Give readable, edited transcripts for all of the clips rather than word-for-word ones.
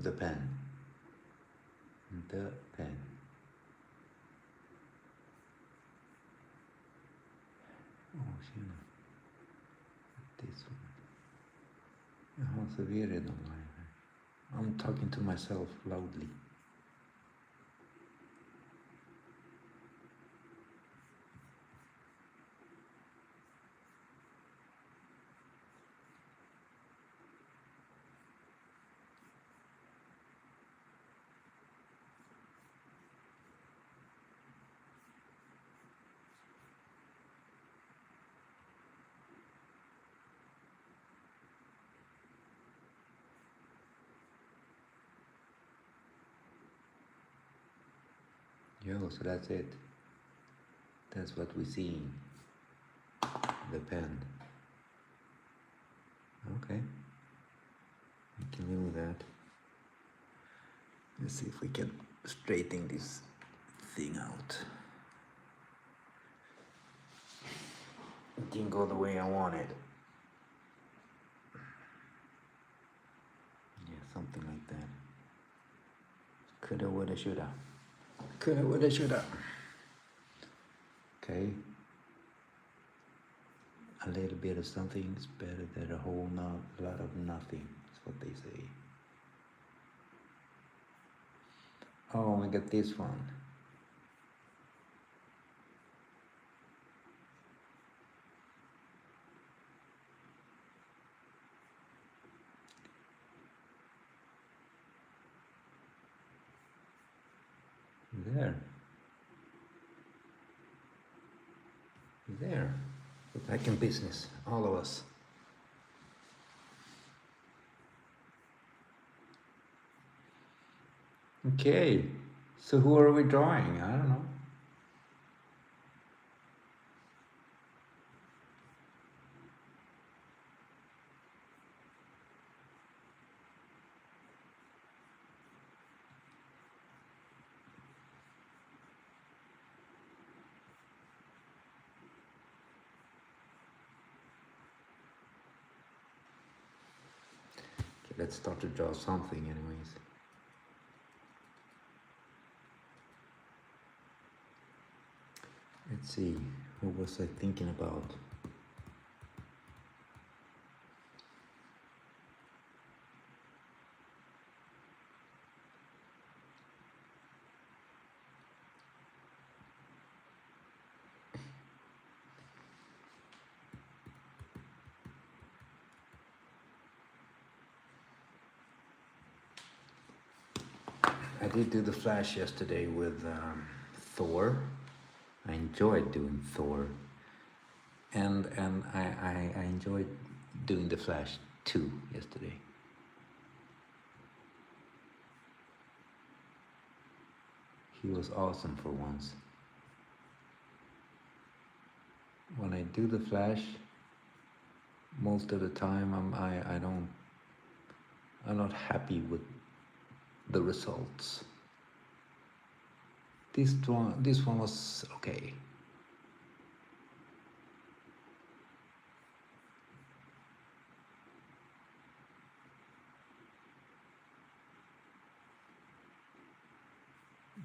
the pen. The pen. Oh, tjena. This one. Jaha, så vi är redan live här. I'm talking to myself loudly. Yo, so that's it. That's what we see. The pen. Okay. We can live with that. Let's see if we can straighten this thing out. It didn't go the way I wanted. Yeah, something like that. Coulda, woulda, shoulda. Coulda, woulda, shoulda. Okay. A little bit of something is better than a whole lot of nothing. That's what they say. Oh, I got this one. There. We're back in business, all of us. Okay, so who are we drawing? I don't know. Okay, let's start to draw something anyways. Let's see, what was I thinking about? I did do the Flash yesterday with Thor. I enjoyed doing Thor, and I enjoyed doing the Flash too yesterday. He was awesome for once. When I do the Flash, most of the time I'm not happy with the results. This one was okay.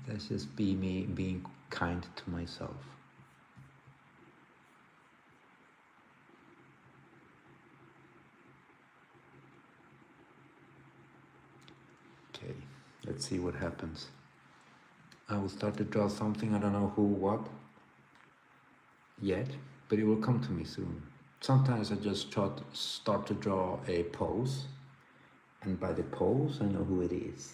That's just me being kind to myself. Okay, let's see what happens. I will start to draw something, I don't know who, what, yet, but it will come to me soon. Sometimes I just start to draw a pose, and by the pose I know who it is.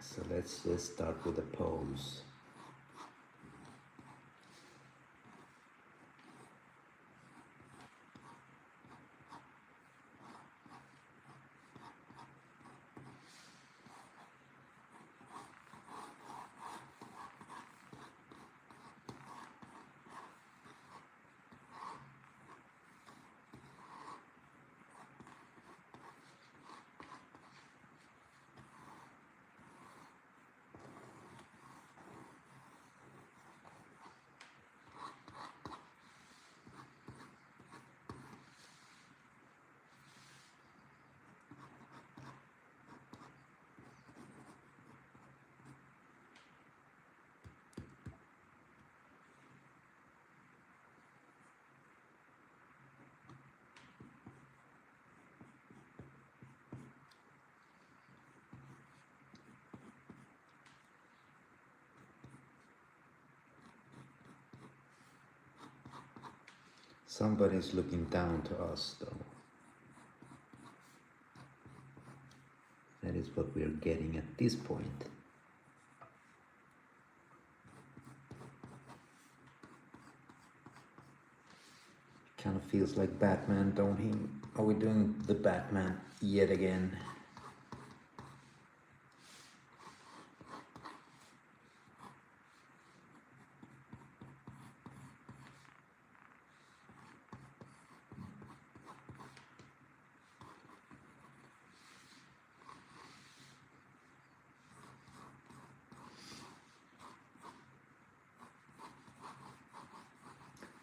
So let's just start with a pose. Somebody's looking down to us, though. That is what we're getting at this point. Kind of feels like Batman, don't he? Are we doing the Batman yet again?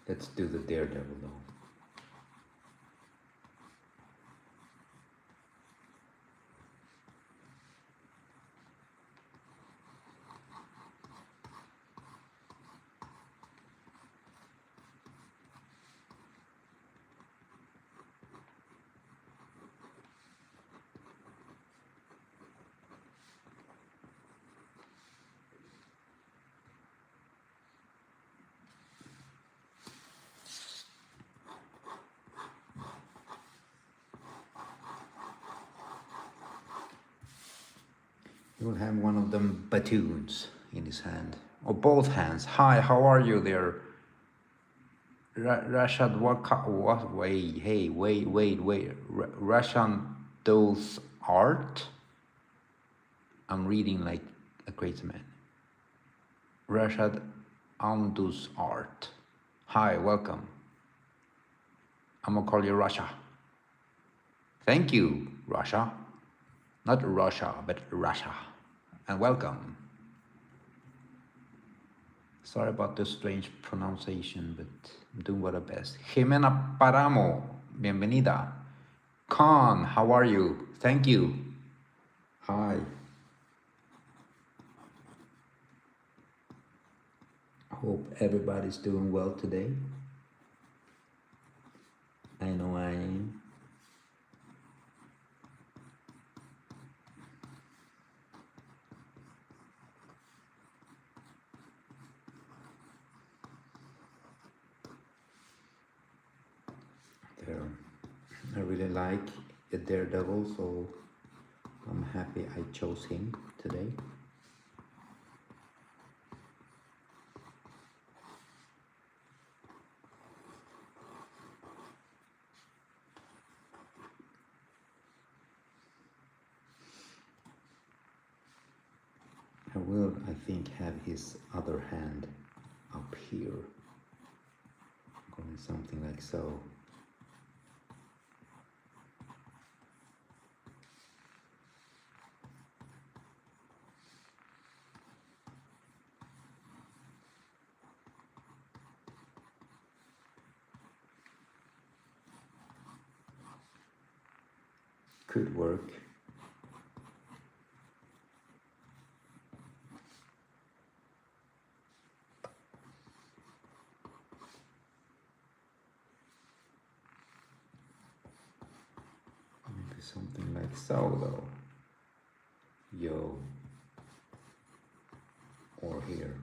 Let's do the Daredevil though. He will have one of them batoons in his hand, or both hands. Hi, how are you there? Rashad, what, wait, hey, wait. Rashan, those art? I'm reading like a crazy man. Rashad, Amdus art. Hi, welcome. I'm gonna call you Russia. Thank you, Russia. Not Russia, but Russia. And welcome. Sorry about the strange pronunciation, but I'm doing what I best. Jimena Paramo, bienvenida. Khan, how are you? Thank you. Hi. Hope everybody's doing well today. I know I am. There. I really like the Daredevil, so I'm happy I chose him today. I will, I think, have his other hand up here, going something like so. Could work. Maybe something like so though. Yo. Or here.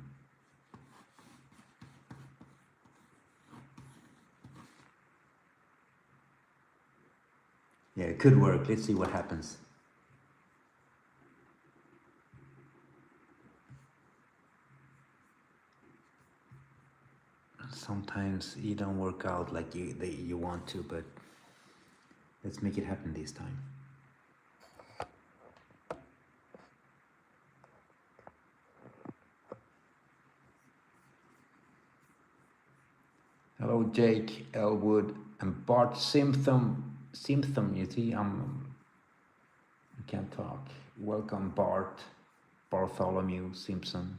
Yeah, it could work. Let's see what happens. Sometimes it don't work out like you want to, but let's make it happen this time. Hello, Jake, Elwood, and Bart Simpson, you see, I can't talk. Welcome, Bart, Bartholomew Simpson.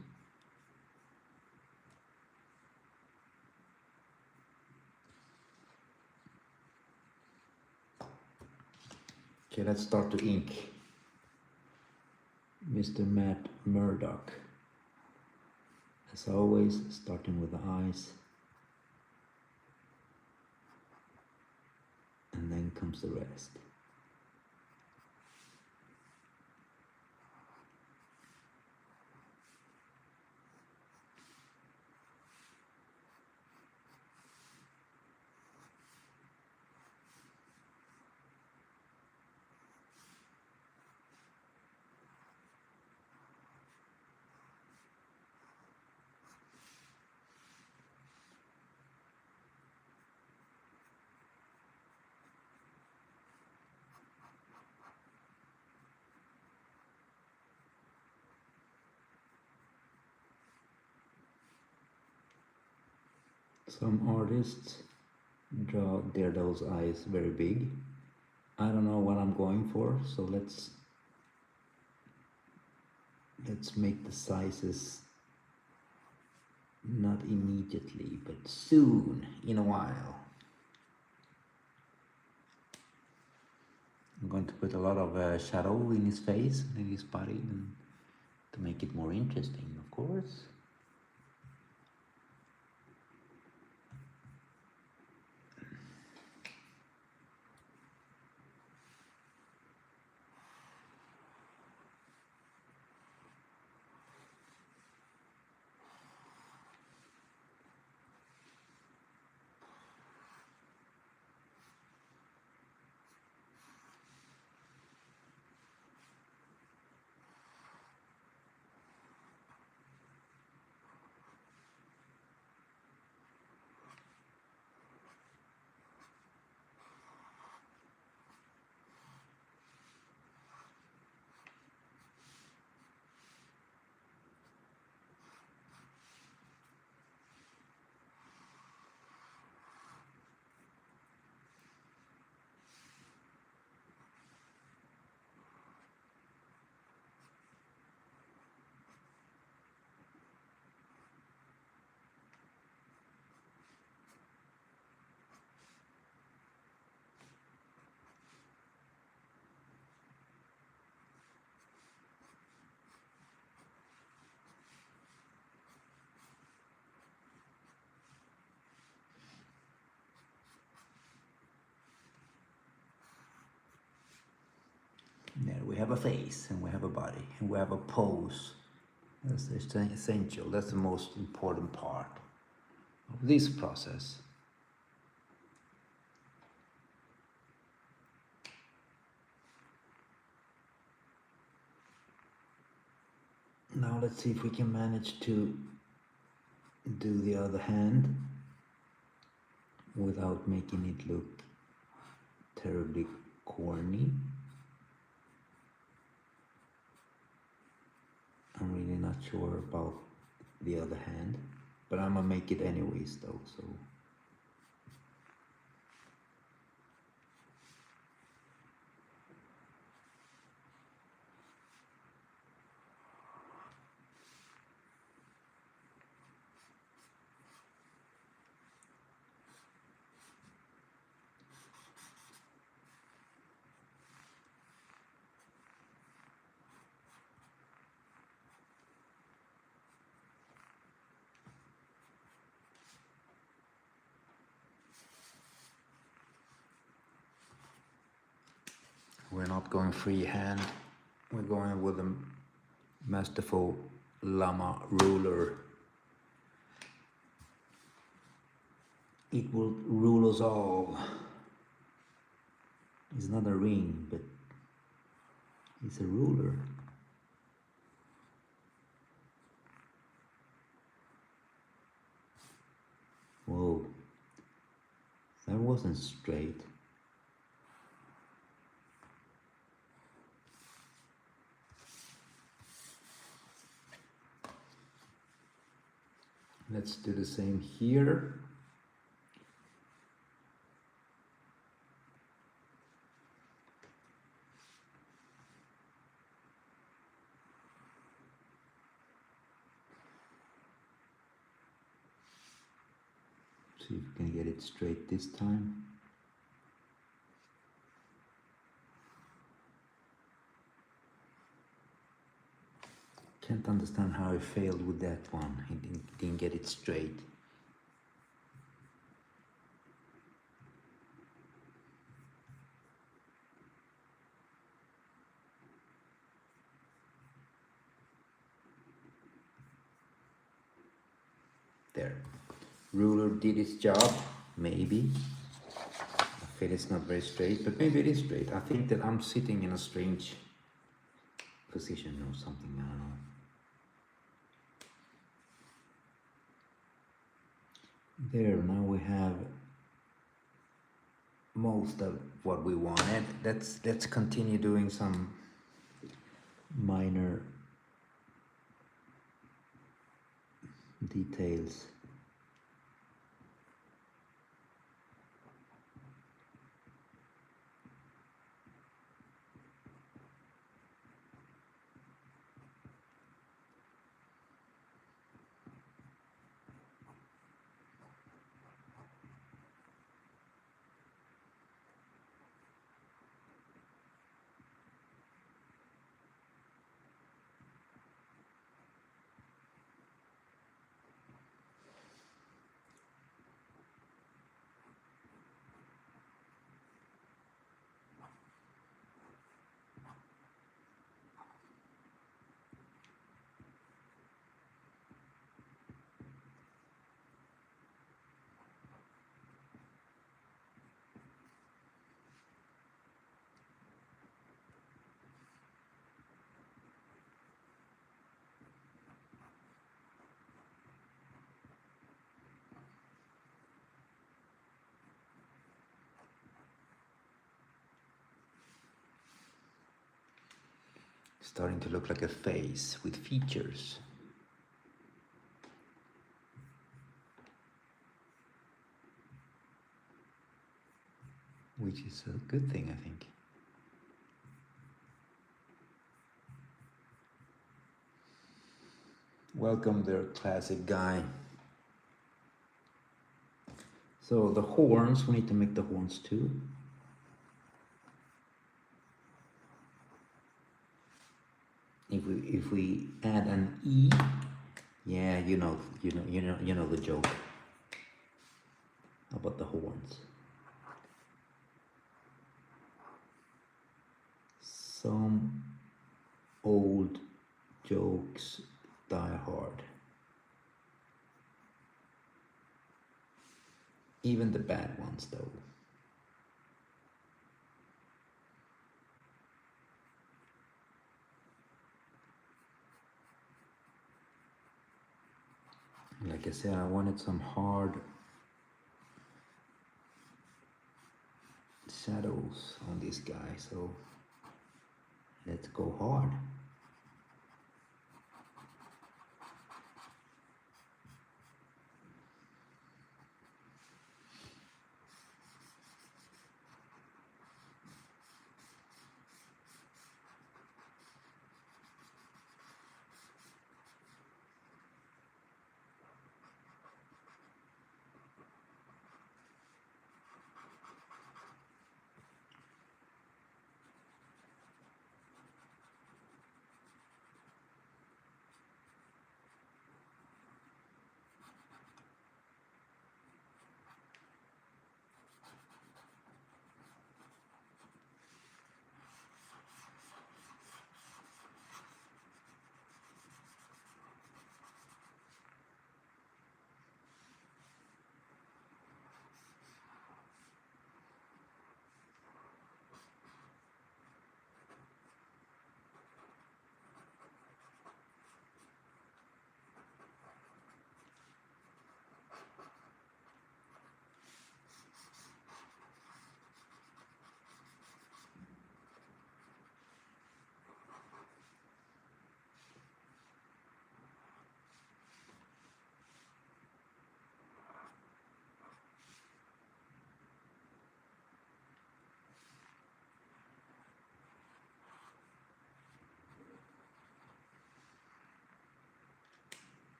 Okay, let's start to ink. Mr. Matt Murdock. As always, starting with the eyes. And then comes the rest. Some artists draw Daredevil's eyes very big. I don't know what I'm going for, so let's make the sizes not immediately, but soon, in a while. I'm going to put a lot of shadow in his face and in his body, and to make it more interesting, of course. There we have a face, and we have a body, and we have a pose. That's essential. That's the most important part of this process. Now let's see if we can manage to do the other hand without making it look terribly corny. I'm really not sure about the other hand, but I'm gonna make it anyways though, so. We're not going freehand, we're going with a masterful llama ruler. It will rule us all. It's not a ring, but it's a ruler. Whoa, that wasn't straight. Let's do the same here. See if we can get it straight this time. Can't understand how I failed with that one. I didn't get it straight. There. Ruler did its job, maybe. I feel it's not very straight, but maybe it is straight. I think that I'm sitting in a strange position or something, I don't know. There, now we have most of what we wanted. Let's continue doing some minor details. Starting to look like a face with features. Which is a good thing, I think. Welcome there, classic guy. So the horns, we need to make the horns too. If we add an E, yeah, you know the joke about the horns. Some old jokes die hard. Even the bad ones, though. Like I said, I wanted some hard shadows on this guy, so let's go hard.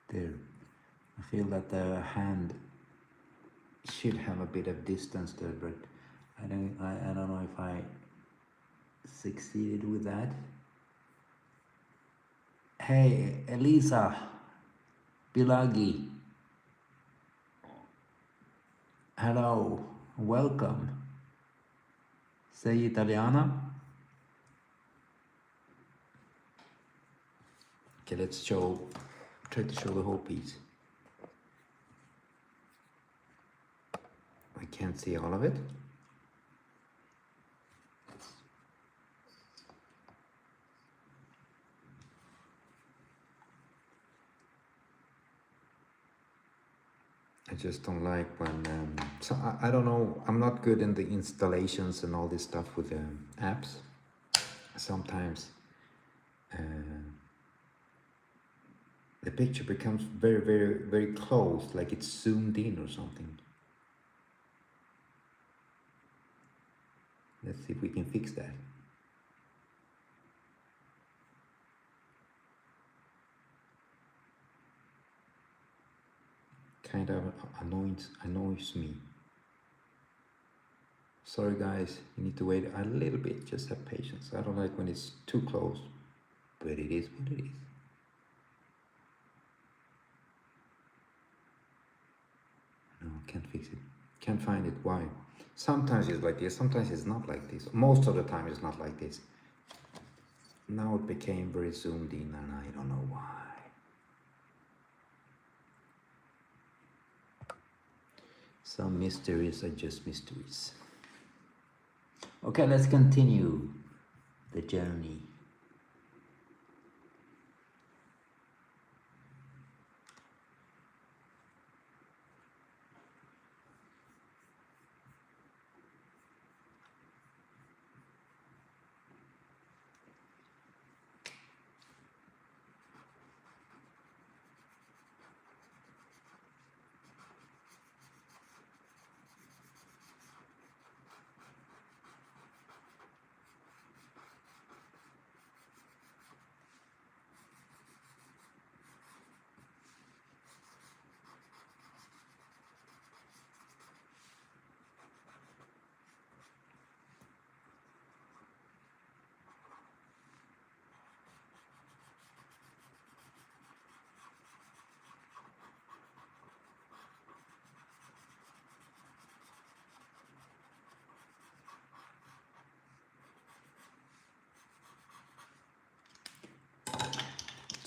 There. I feel that the hand should have a bit of distance there, but I don't know if I succeeded with that. Hey, Elisa, Bilagi. Hello, welcome. Sei italiana? Okay, let's try to show the whole piece. I can't see all of it. I just don't like when, so I don't know, I'm not good in the installations and all this stuff with apps. Sometimes the picture becomes very, very, very close, like it's zoomed in or something. Let's see if we can fix that. Kind of annoys me. Sorry guys, you need to wait a little bit, just have patience. I don't like when it's too close, but it is what it is. No, can't fix it. Can't find it. Why? Sometimes it's like this, sometimes it's not like this. Most of the time it's not like this. Now it became very zoomed in and I don't know why. Some mysteries are just mysteries. Okay, let's continue the journey.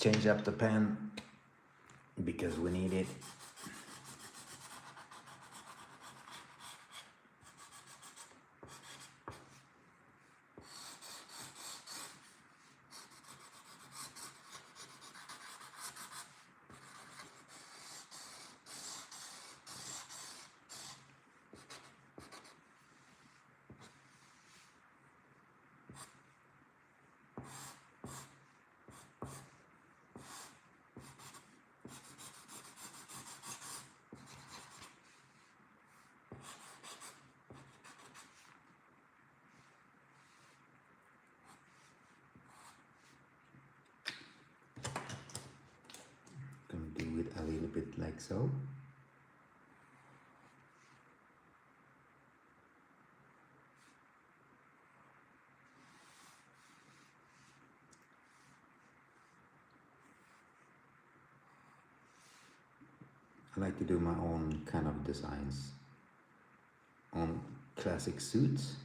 change up the pen because we need it. Gonna do it a little bit like so. I like to do my own kind of designs on classic suits.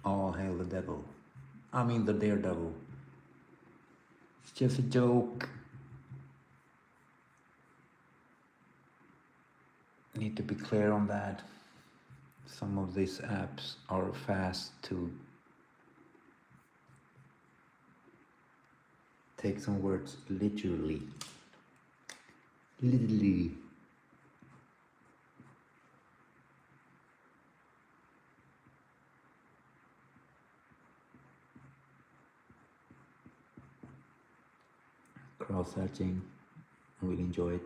All hail the devil. I mean the daredevil. It's just a joke. Need to be clear on that. Some of these apps are fast to take some words literally. Literally. Cross-hatching, I really enjoy it.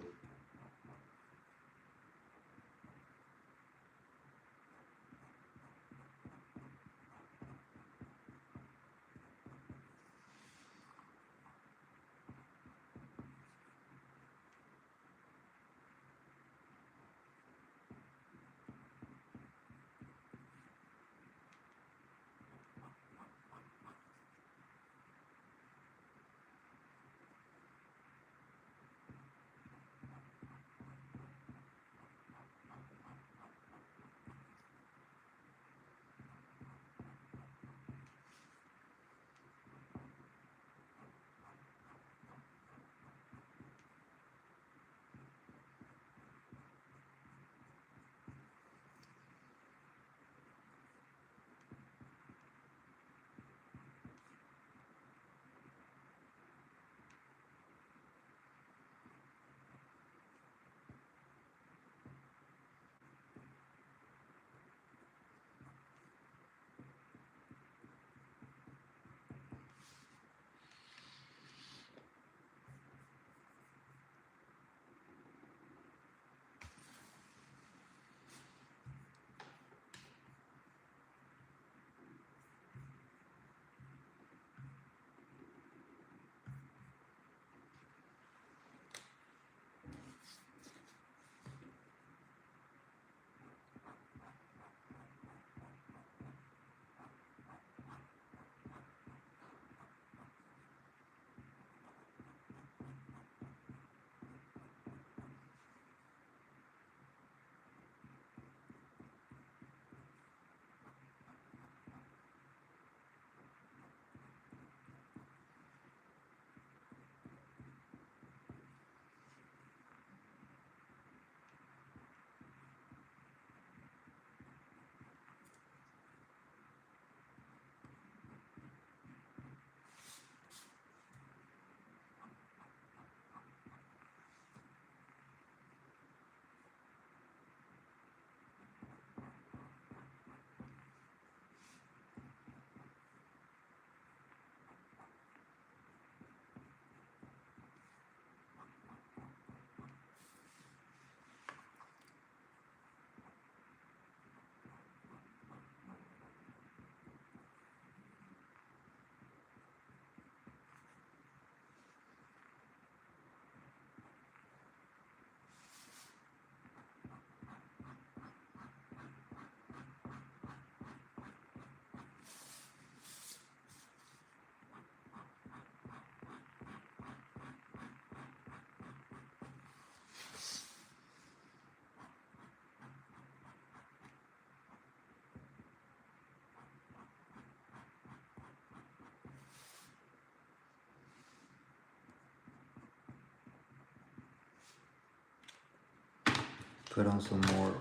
Put on some more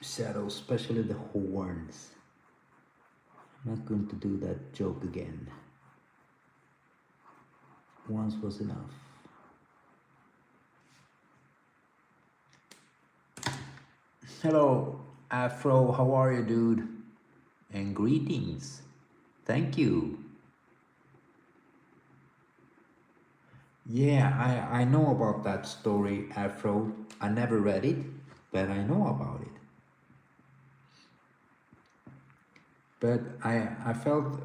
shadows, especially the horns. I'm not going to do that joke again. Once was enough. Hello, Afro, how are you, dude? And greetings. Thank you. Yeah, I know about that story, Afro. I never read it, but I know about it. But I felt,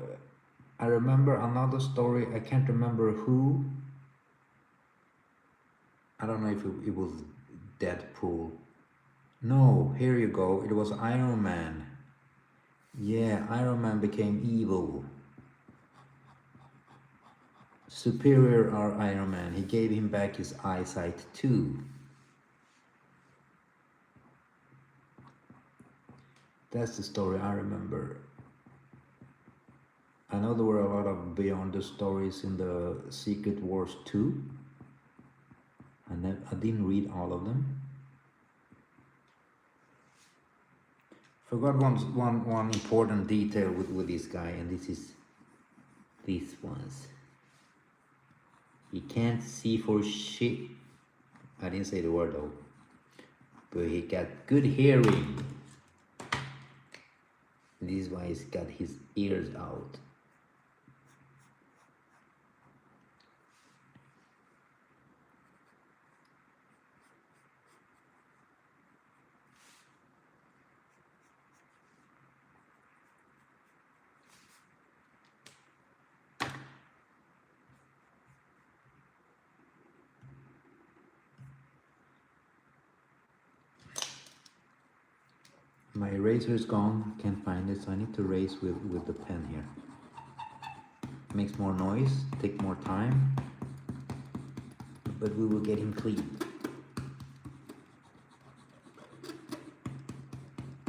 I remember another story, I can't remember who. I don't know if it was Deadpool. No, here you go, it was Iron Man. Yeah, Iron Man became evil. Superior our Iron Man, he gave him back his eyesight too. That's the story I remember. I know there were a lot of Beyond the stories in the Secret Wars 2. I didn't read all of them. Forgot one important detail with this guy, and this is these ones. He can't see for shit. I didn't say the word though. But he got good hearing. This is why he's got his ears out. My eraser is gone, can't find it, so I need to erase with the pen here. Makes more noise, take more time, but we will get him clean.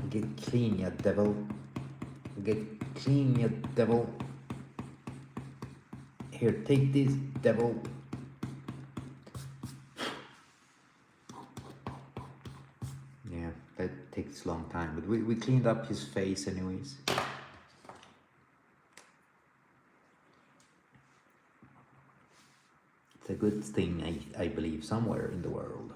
Get clean, ya devil. Get clean, ya devil. Here, take this, devil. Yeah, that takes a long time, but we cleaned up his face anyways. It's a good thing, I believe, somewhere in the world.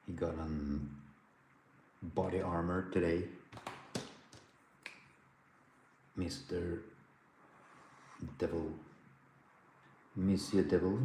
He got on body armor today. Mr. Devil. Monsieur Devil.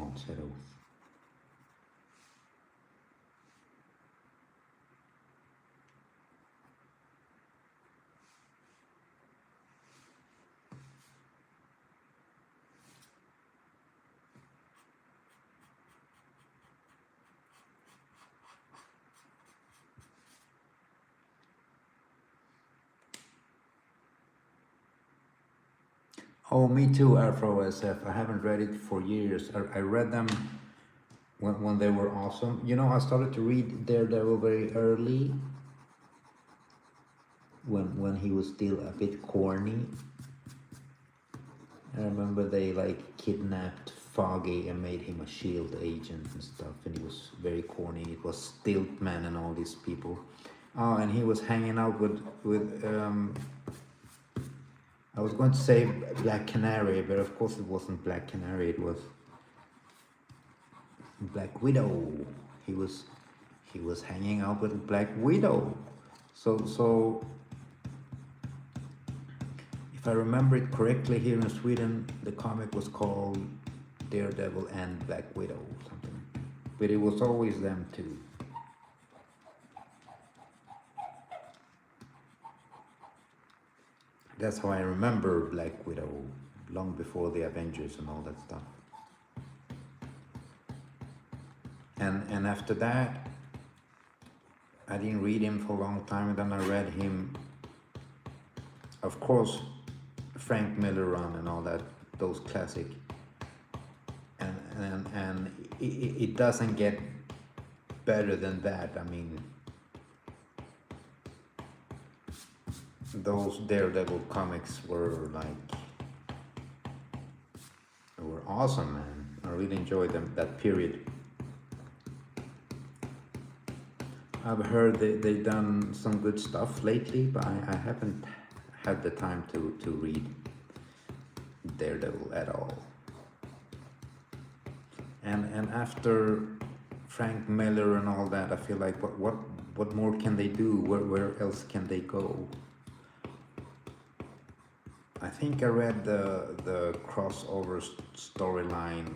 all shadows. Oh, me too, Afro SF. I haven't read it for years. I read them when they were awesome. You know, I started to read Daredevil very early when he was still a bit corny. I remember they like kidnapped Foggy and made him a SHIELD agent and stuff, and he was very corny. It was Stiltman and all these people. Oh, and he was hanging out with I was going to say Black Canary, but of course it wasn't Black Canary, it was Black Widow. He was hanging out with Black Widow. So if I remember it correctly, here in Sweden the comic was called Daredevil and Black Widow or something. But it was always them two. That's how I remember Black Widow, long before the Avengers and all that stuff. And after that, I didn't read him for a long time, and then I read him, of course, Frank Miller run and all that, those classic. And it doesn't get better than that. I mean, those Daredevil comics were awesome, man. I really enjoyed them, that period. I've heard they've done some good stuff lately, but I haven't had the time to read Daredevil at all. And after Frank Miller and all that, I feel like what more can they do? Where else can they go? I think I read the crossover storyline,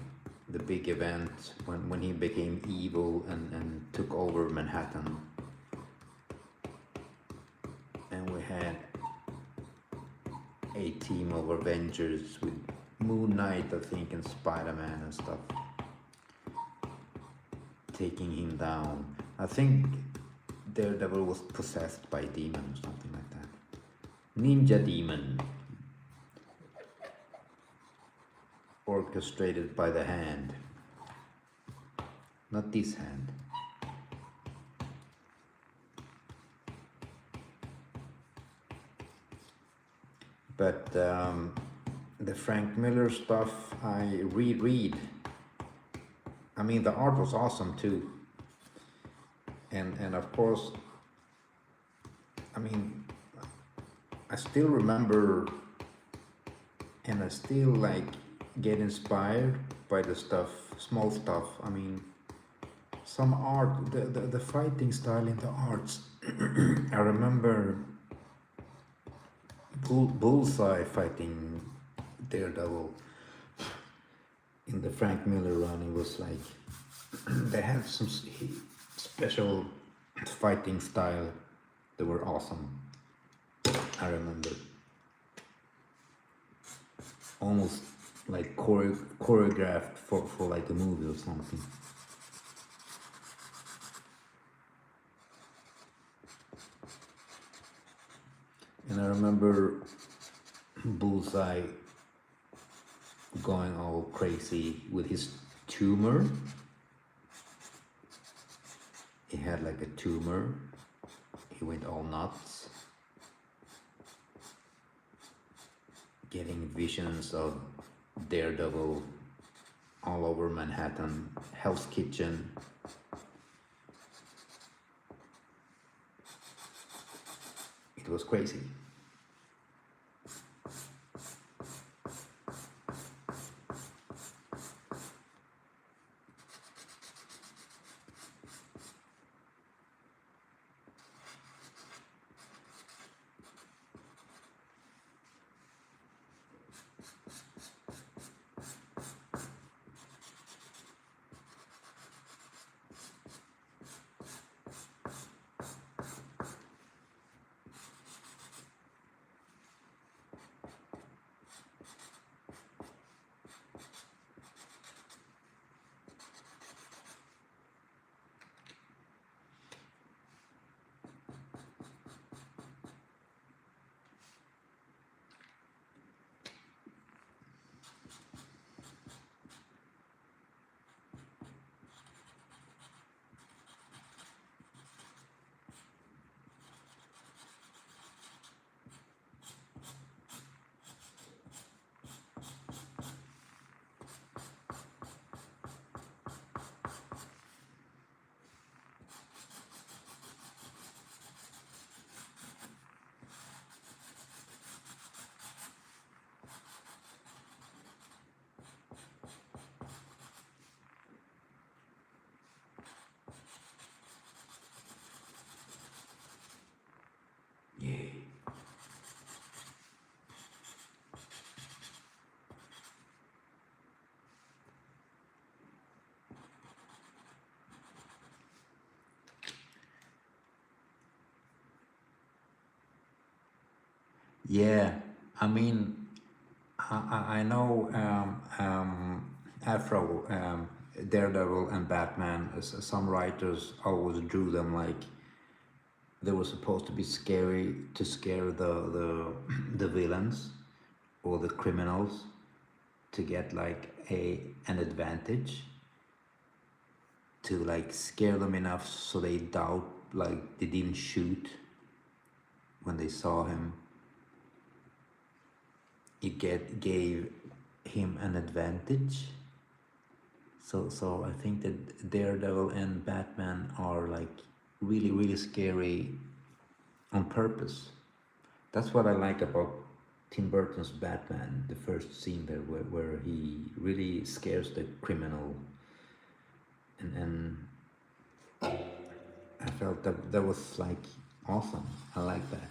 the big event when he became evil and took over Manhattan, and we had a team of Avengers with Moon Knight, I think, and Spider-Man and stuff, taking him down. I think Daredevil was possessed by a demon or something like that. Ninja demon. Orchestrated by the hand. Not this hand. But the Frank Miller stuff I reread. I mean, the art was awesome too. And of course, I mean, I still remember and I still like get inspired by the stuff, small stuff. I mean, some art, the fighting style in the arts. I remember Bullseye fighting Daredevil in the Frank Miller run. It was like they had some special fighting style that were awesome. I remember almost like choreographed for like a movie or something. And I remember Bullseye going all crazy with his tumor. He had like a tumor. He went all nuts, getting visions of Daredevil all over Manhattan, Hell's Kitchen. It was crazy. Yeah, I mean, I know Afro, Daredevil, and Batman. Some writers always drew them like they were supposed to be scary to scare the villains or the criminals to get like an advantage, to like scare them enough so they doubt, like they didn't shoot when they saw him. Gave him an advantage. So I think that Daredevil and Batman are like really scary on purpose. That's what I like about Tim Burton's Batman, the first scene there where he really scares the criminal, and I felt that was like awesome. I like that.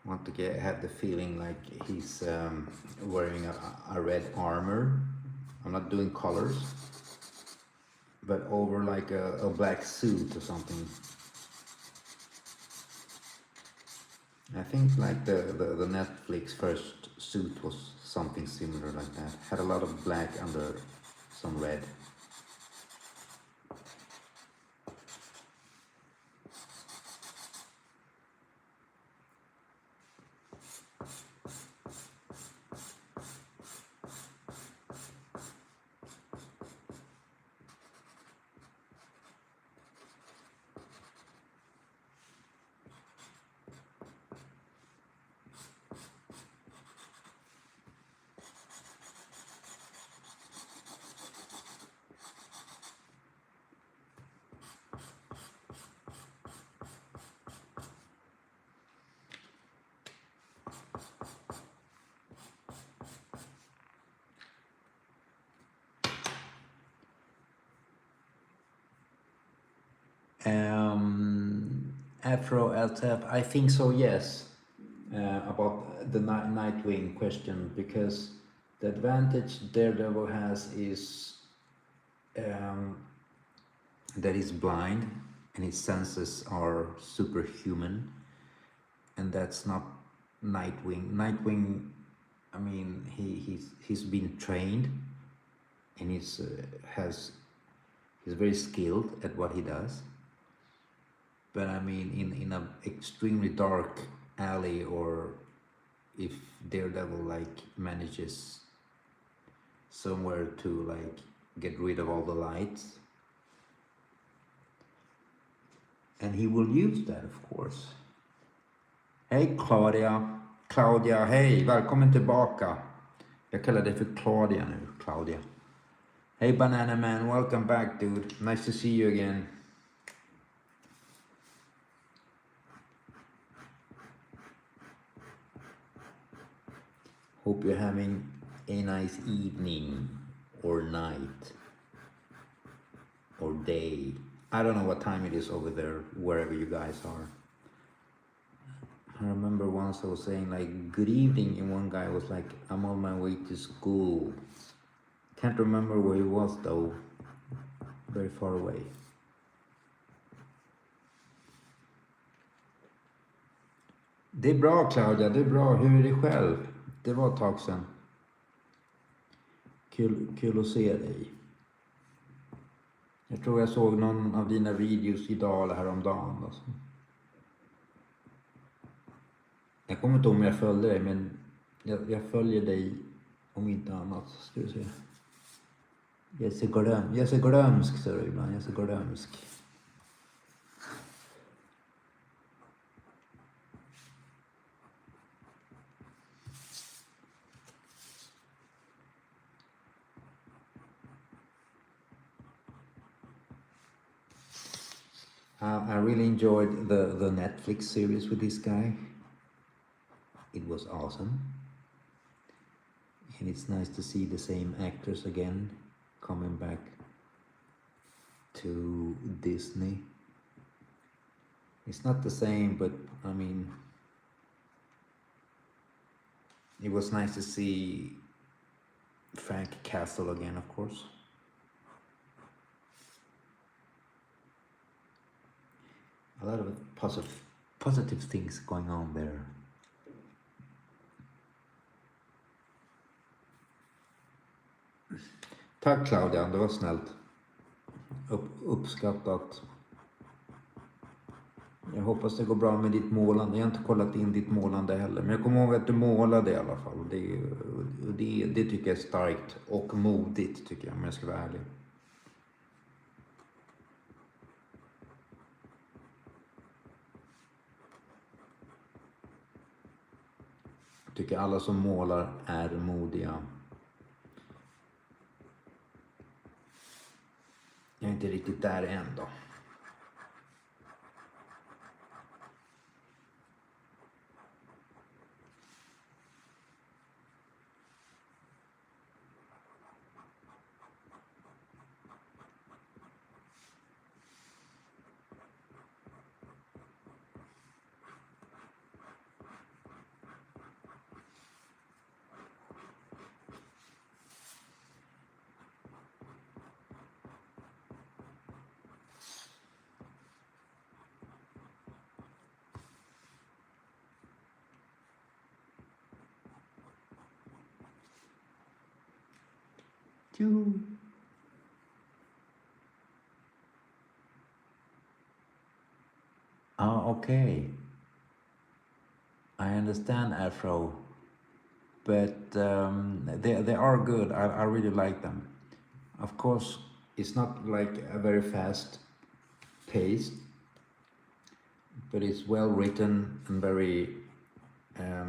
Want to have the feeling like he's wearing a red armor. I'm not doing colors, but over like a black suit or something. I think like the Netflix first suit was something similar like that. Had a lot of black under some red. Afro LTF, I think so, yes. About the Nightwing question, because the advantage Daredevil has is that he's blind and his senses are superhuman, and that's not Nightwing. Nightwing, I mean, he's been trained, and he's very skilled at what he does. But I mean, in a extremely dark alley, or if Daredevil like manages somewhere to like get rid of all the lights, and he will use that, of course. Hej Claudia! Claudia, hej! Välkommen tillbaka! Jag kallar dig för Claudia nu, Claudia. Hey Banana Man, welcome back dude. Nice to see you again. Hope you're having a nice evening or night or day. I don't know what time it is over there, wherever you guys are. I remember once I was saying like good evening, and one guy was like, I'm on my way to school. Can't remember where he was though. Very far away. Det är bra Claudia, det är bra. Hur är det själv? Det var ett tag sedan. Kul att se dig. Jag tror jag såg någon av dina videos idag eller häromdagen. Alltså. Jag kommer inte ihåg om jag följde dig, men jag följer dig om inte annat. Ska du se. Jag är så glömsk, säger du ibland. Jag är så glömsk. I really enjoyed the Netflix series with this guy. It was awesome. And it's nice to see the same actors again coming back to Disney. It's not the same, but I mean, it was nice to see Frank Castle again, of course. A lot of positive things going on there. Tack Claudia, det var snällt. Uppskattat. Jag hoppas det går bra med ditt målande. Jag har inte kollat in ditt målande heller. Men jag kommer ihåg att du målade i alla fall. Det tycker jag är starkt och modigt, tycker jag, om jag ska vara ärlig. Jag tycker alla som målar är modiga. Jag är inte riktigt där än då. Okay. I understand Afro, but they are good. I really like them. Of course, it's not like a very fast pace, but it's well written and very. I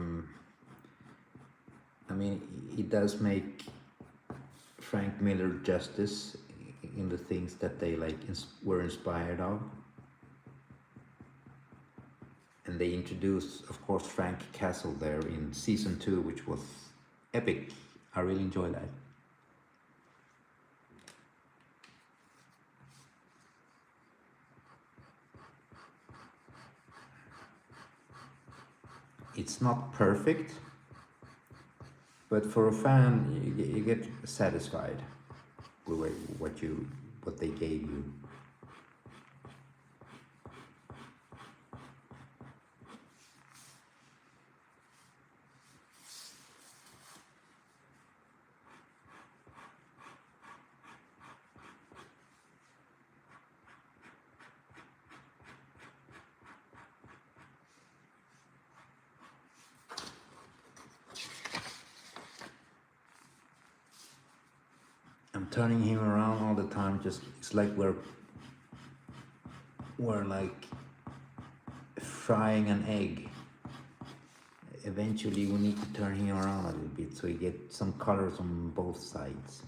mean, it does make Frank Miller justice in the things that they were inspired of. And they introduced, of course, Frank Castle there in season 2, which was epic. I really enjoyed that. It's not perfect, but for a fan, you get satisfied with what they gave you. I'm turning him around all the time. Just it's like we're like frying an egg. Eventually, we need to turn him around a little bit so you get some colors on both sides.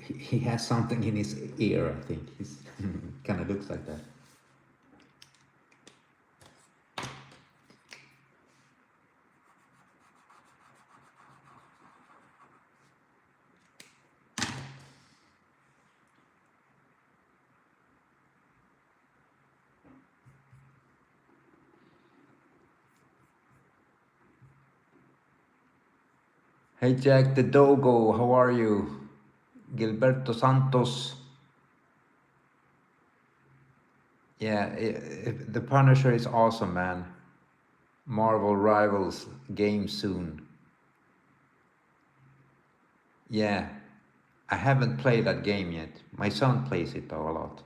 He has something in his ear, I think. He's kind of looks like that. Hey Jack the Dogo, how are you? Gilberto Santos. Yeah, the Punisher is awesome, man. Marvel Rivals game soon. Yeah, I haven't played that game yet. My son plays it though a lot.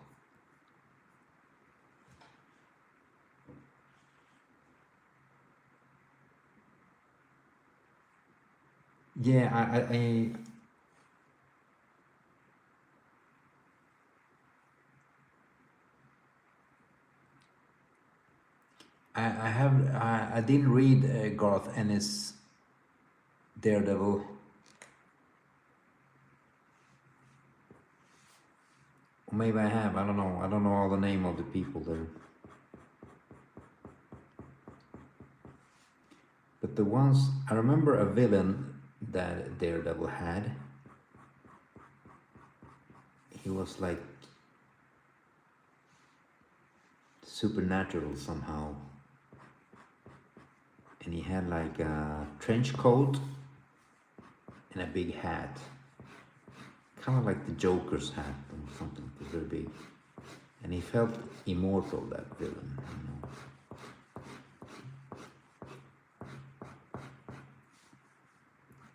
Yeah, I didn't read Garth Ennis' Daredevil. Or maybe I have. I don't know. I don't know all the name of the people there. But the ones I remember, a villain that Daredevil had. He was like supernatural somehow, and he had like a trench coat and a big hat, kind of like the Joker's hat or something, very big. And he felt immortal, that villain, you know.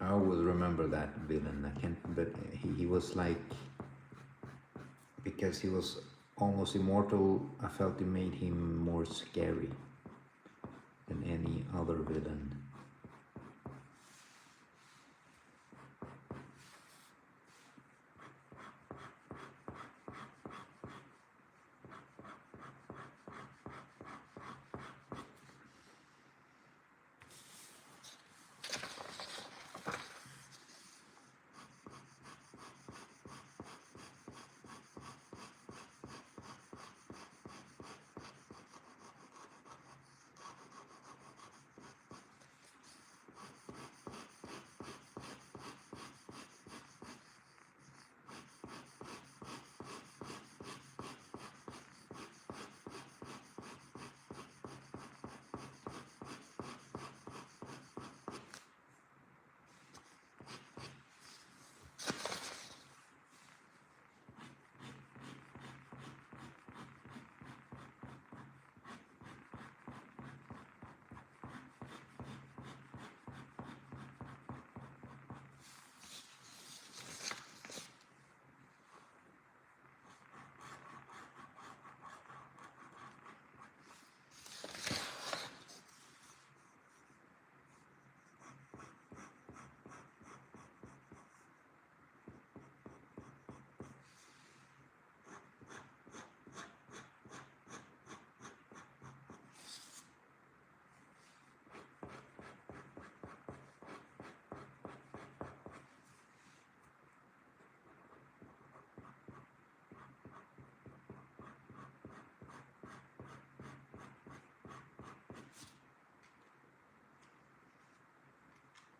I always remember that villain. I can't, but he was like, because he was almost immortal, I felt it made him more scary than any other villain.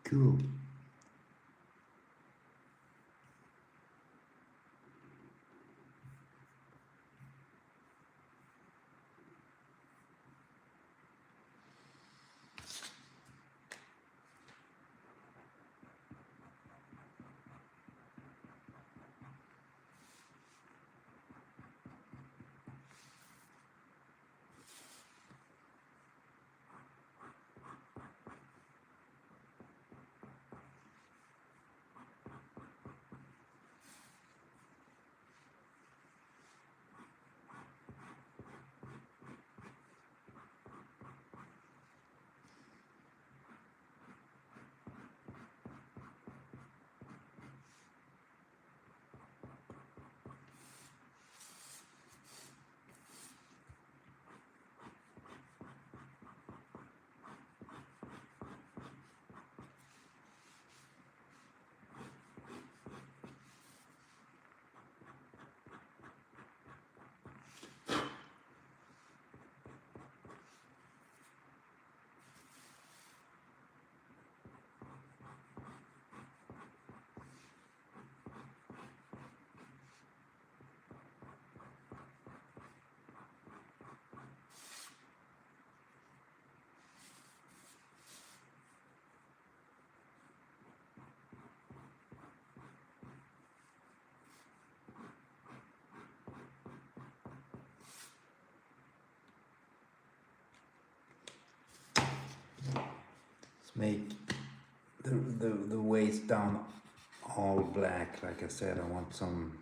Cool. make the waist down all black. Like I said, I want some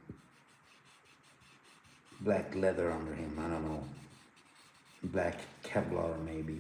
black leather under him. I don't know, black kevlar maybe.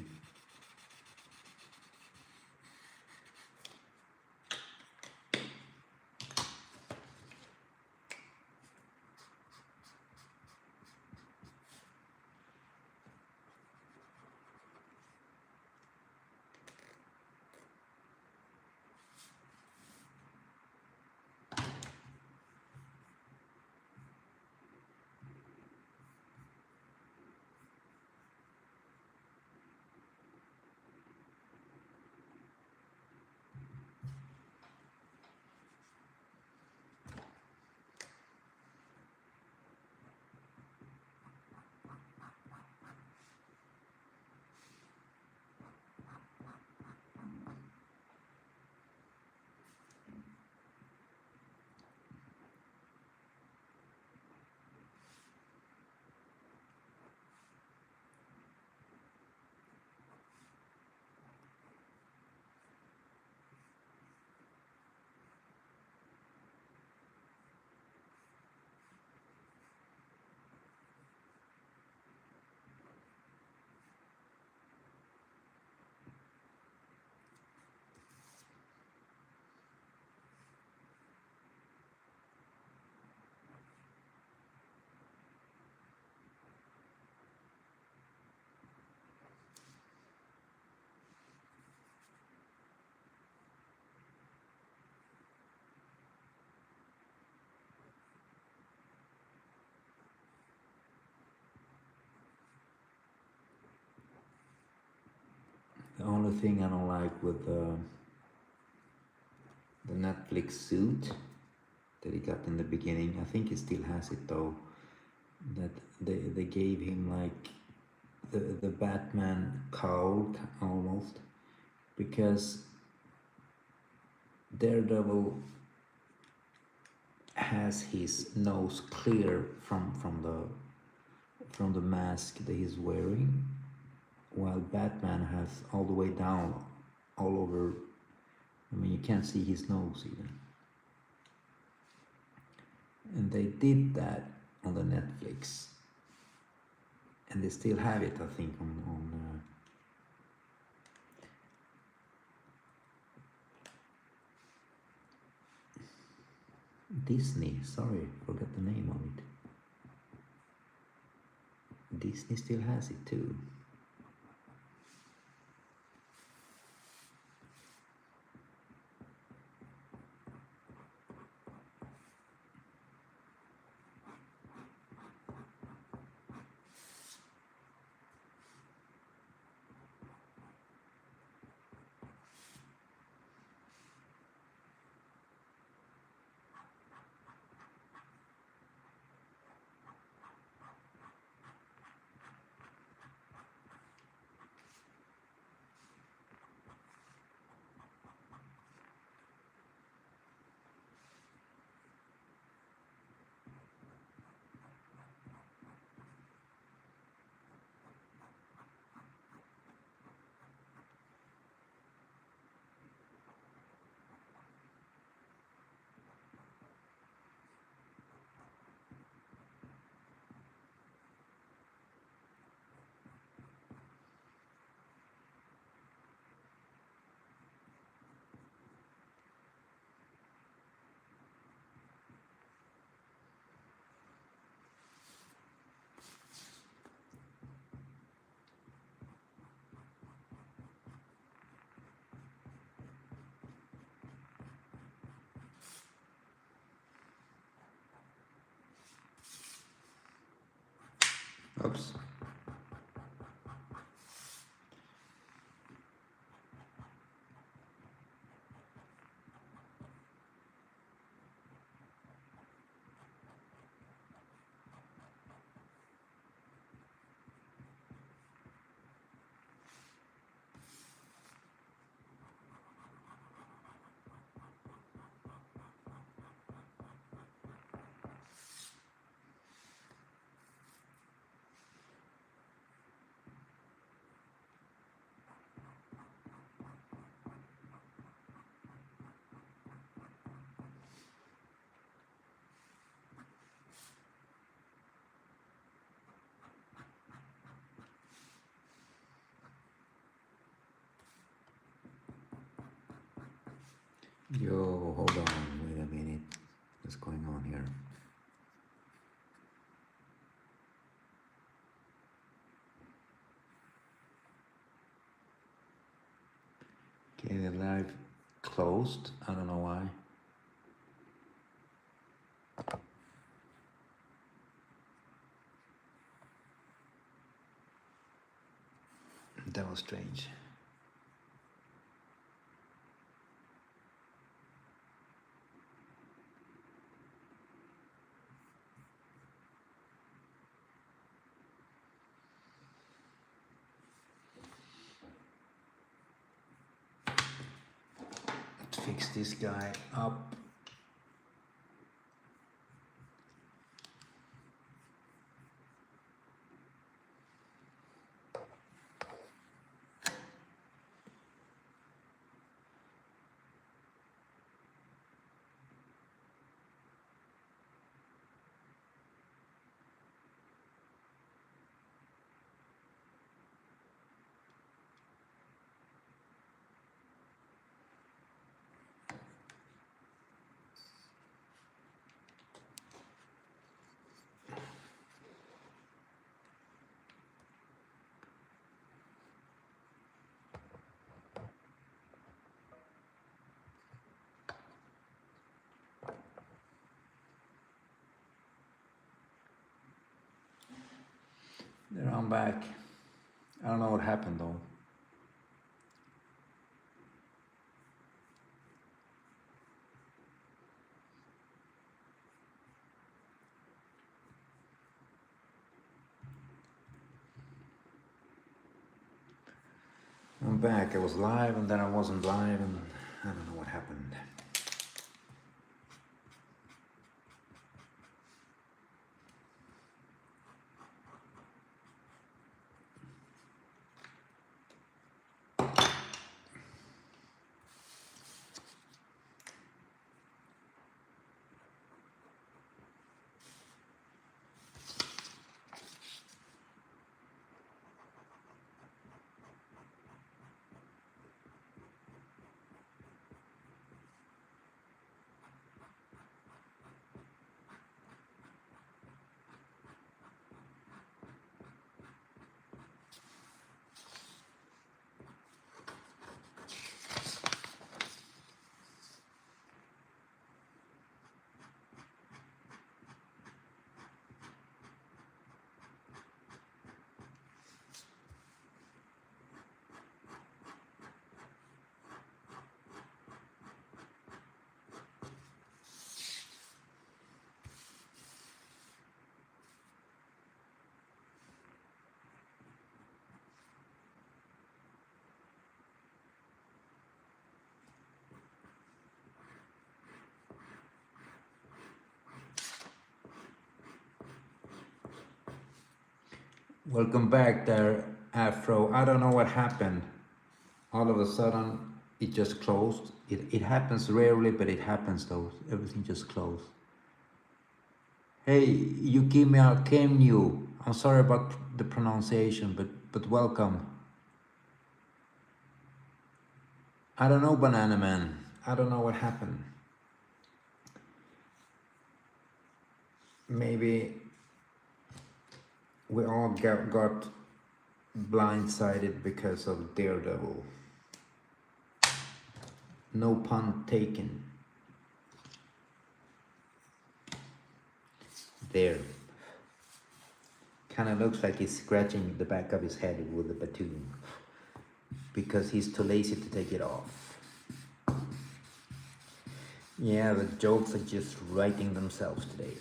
The only thing I don't like with the Netflix suit that he got in the beginning, I think he still has it though, that they gave him like the Batman cowl almost, because Daredevil has his nose clear from the mask that he's wearing, while Batman has all the way down, all over. I mean, you can't see his nose even. And they did that on the Netflix, and they still have it, I think, on Disney. Sorry, forgot the name of it. Disney still has it too. Oops. Yo, hold on, wait a minute. What's going on here? Okay, the live closed. I don't know why. That was strange. Let's fix this guy up. There, I'm back. I don't know what happened though. I'm back. I was live and then I wasn't live and I don't know what happened. Welcome back there, Afro. I don't know what happened. All of a sudden, it just closed. It happens rarely, but it happens though. Everything just closed. Hey, Yukimia Kemyu. I'm sorry about the pronunciation, but welcome. I don't know, Banana Man. I don't know what happened. Maybe we all got blindsided because of Daredevil. No pun taken. There. Kind of looks like he's scratching the back of his head with a batoon because he's too lazy to take it off. Yeah, the jokes are just writing themselves today.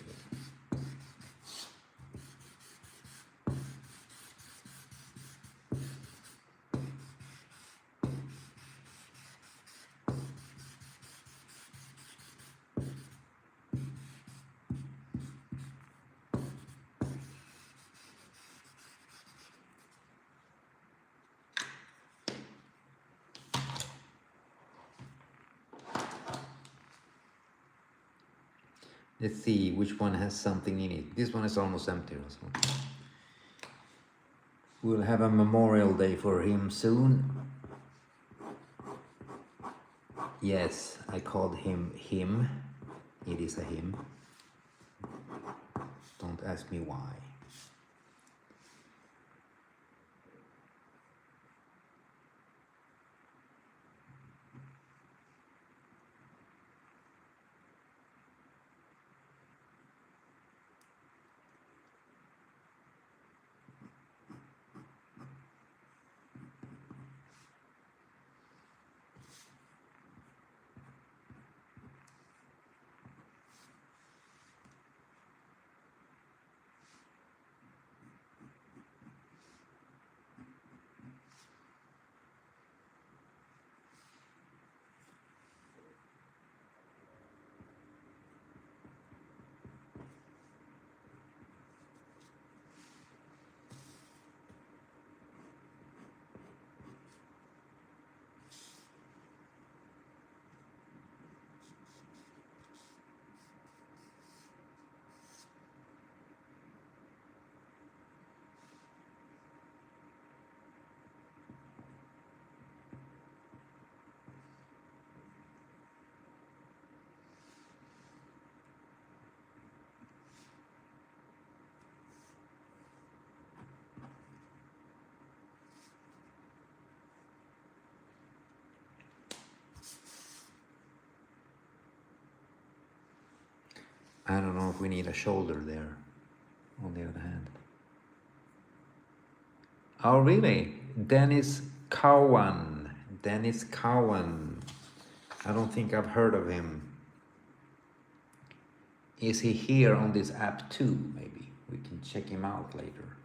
Let's see which one has something in it. This one is almost empty also. We'll have a Memorial Day for him soon. Yes, I called him him. It is a him. Don't ask me why. I don't know if we need a shoulder there, on the other hand. Oh, really? Dennis Cowan. Dennis Cowan. I don't think I've heard of him. Is he here on this app too? Maybe we can check him out later.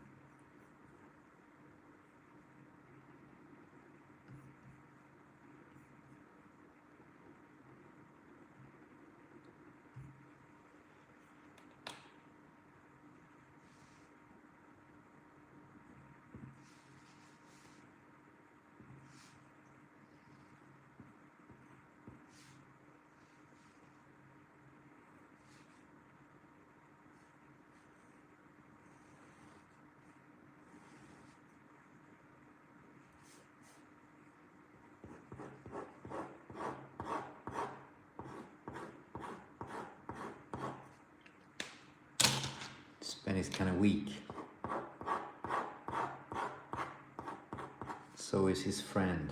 Sven is kind of weak. So is his friend.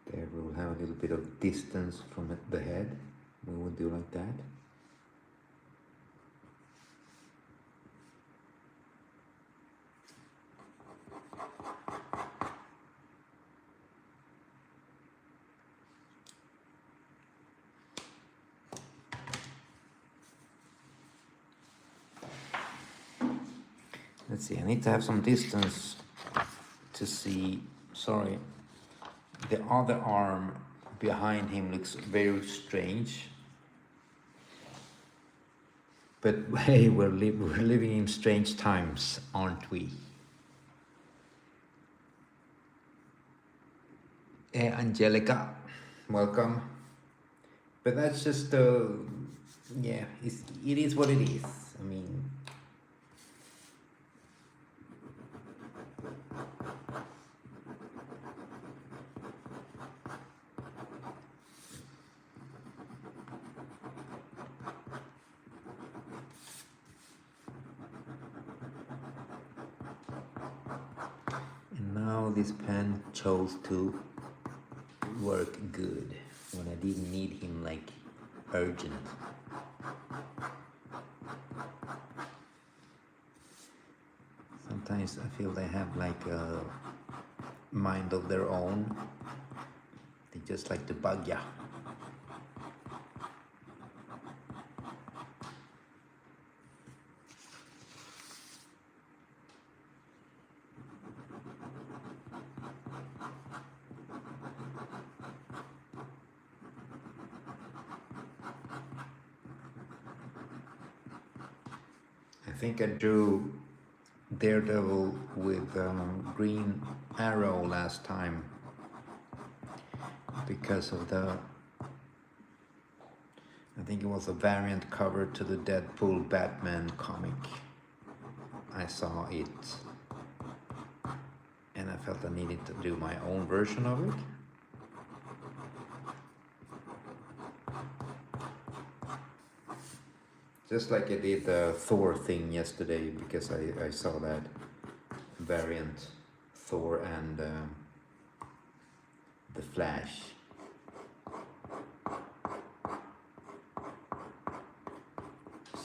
There we will have a little bit of distance from the head. We will do like that. Let's see, I need to have some distance to see, sorry, the other arm behind him looks very strange. But hey, we're living in strange times, aren't we? Hey, Angelica, welcome. But that's just, yeah, it is what it is. I mean, and now this pen chose to work good when I didn't need him like urgent. Sometimes I feel they have like a mind of their own. They just like to bug ya. I think I drew Daredevil with green arrow last time because of the, I think it was a variant cover to the Deadpool Batman comic. I saw it and I felt I needed to do my own version of it. Just like I did the Thor thing yesterday, because I saw that variant Thor and the Flash.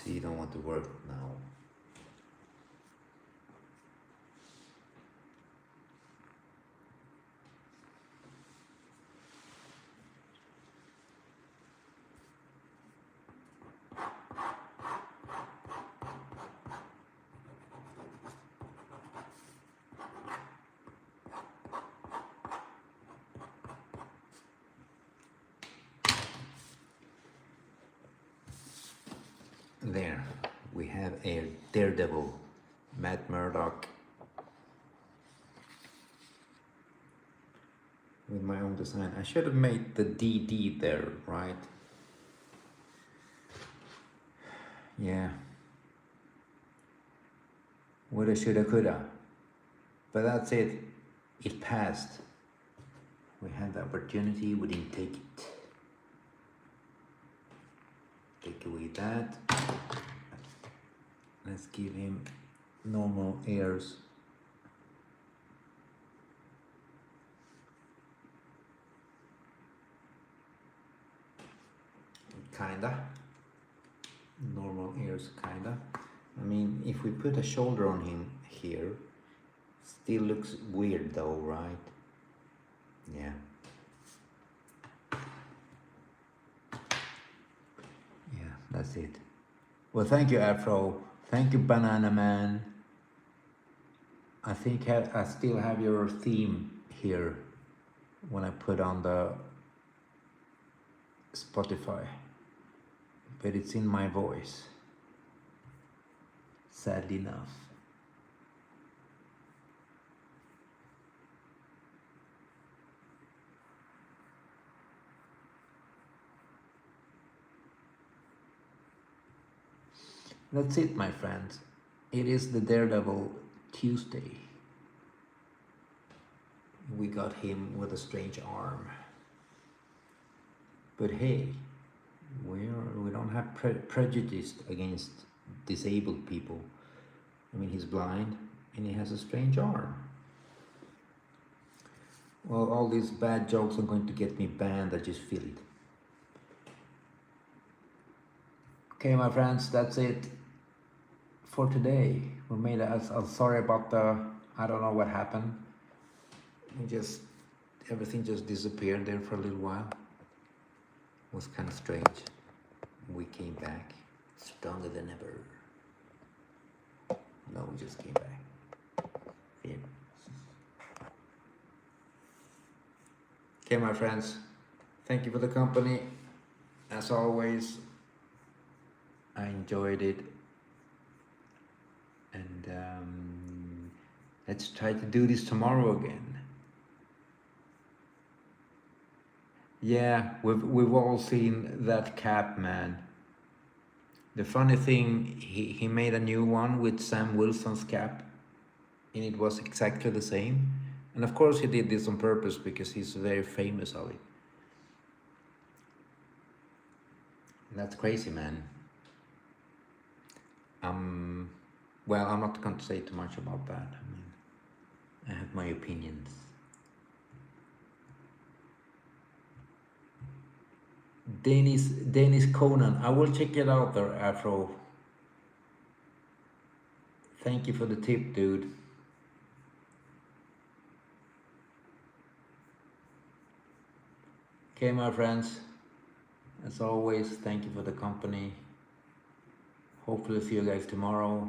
See, you don't want to work now. There, we have a Daredevil, Matt Murdock, with my own design. I should have made the DD there, right? Yeah. Woulda, shoulda, coulda. But that's it. It passed. We had the opportunity, we didn't take it. Take away that. Let's give him normal ears. Kinda. Normal ears, kinda. I mean, if we put a shoulder on him here, still looks weird though, right? Yeah. Yeah, that's it. Well, thank you, Afro. Thank you, Banana Man. I think I still have your theme here when I put on the Spotify, but it's in my voice, sadly enough. That's it, my friends. It is the Daredevil Tuesday. We got him with a strange arm. But hey, we don't have prejudice against disabled people. I mean, he's blind and he has a strange arm. Well, all these bad jokes are going to get me banned, I just feel it. Okay, my friends, that's it for today. We made it. I'm sorry about the, I don't know what happened. Everything just disappeared there for a little while. It was kind of strange. We came back stronger than ever. No, we just came back. Yeah. Okay, my friends, thank you for the company. As always, I enjoyed it. And let's try to do this tomorrow again. Yeah, we've all seen that cap, man. The funny thing, he made a new one with Sam Wilson's cap, and it was exactly the same. And of course he did this on purpose because he's very famous of it. And that's crazy, man. Well, I'm not going to say too much about that. I mean, I have my opinions. Dennis Conan. I will check it out there, Afro. Thank you for the tip, dude. Okay, my friends, as always, thank you for the company. Hopefully see you guys tomorrow.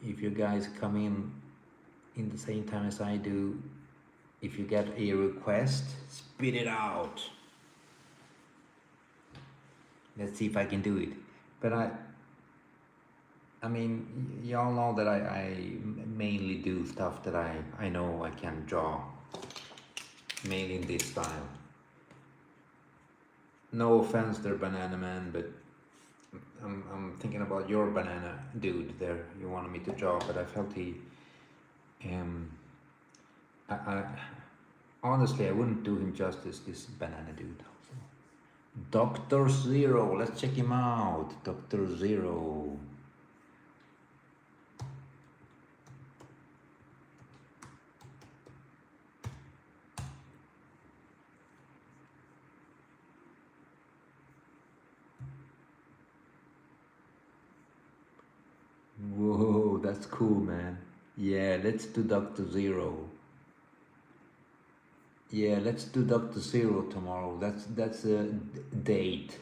If you guys come in the same time as I do, if you get a request, spit it out. Let's see if I can do it. But I mean, y'all know that I mainly do stuff that I know I can draw, mainly in this style. No offense there, Banana Man, but I'm thinking about your banana dude there. You wanted me to draw, but I felt I honestly I wouldn't do him justice, this banana dude. Also. Dr. Zero, let's check him out. Dr. Zero. Whoa, that's cool, man. Yeah, let's do Dr. Zero. Yeah, let's do Dr. Zero tomorrow. That's a date.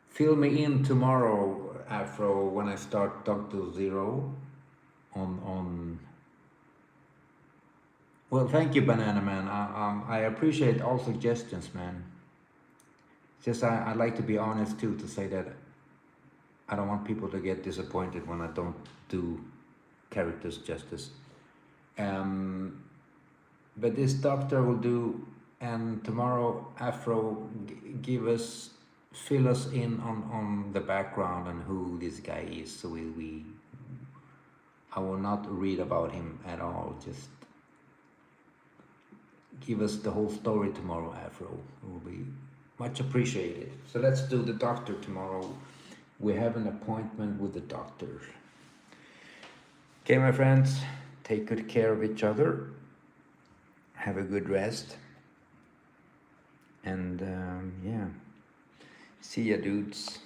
Fill me in tomorrow, Afro, when I start Dr. Zero on. Well, thank you, Banana Man. I appreciate all suggestions, man. Just I like to be honest too, to say that I don't want people to get disappointed when I don't do characters justice. But this doctor will do, and tomorrow Afro fill us in on the background and who this guy is. So I will not read about him at all. Just give us the whole story tomorrow, Afro. It will be much appreciated. So let's do the doctor tomorrow. We have an appointment with the doctor. Okay, my friends, take good care of each other. Have a good rest. And yeah, see ya, dudes.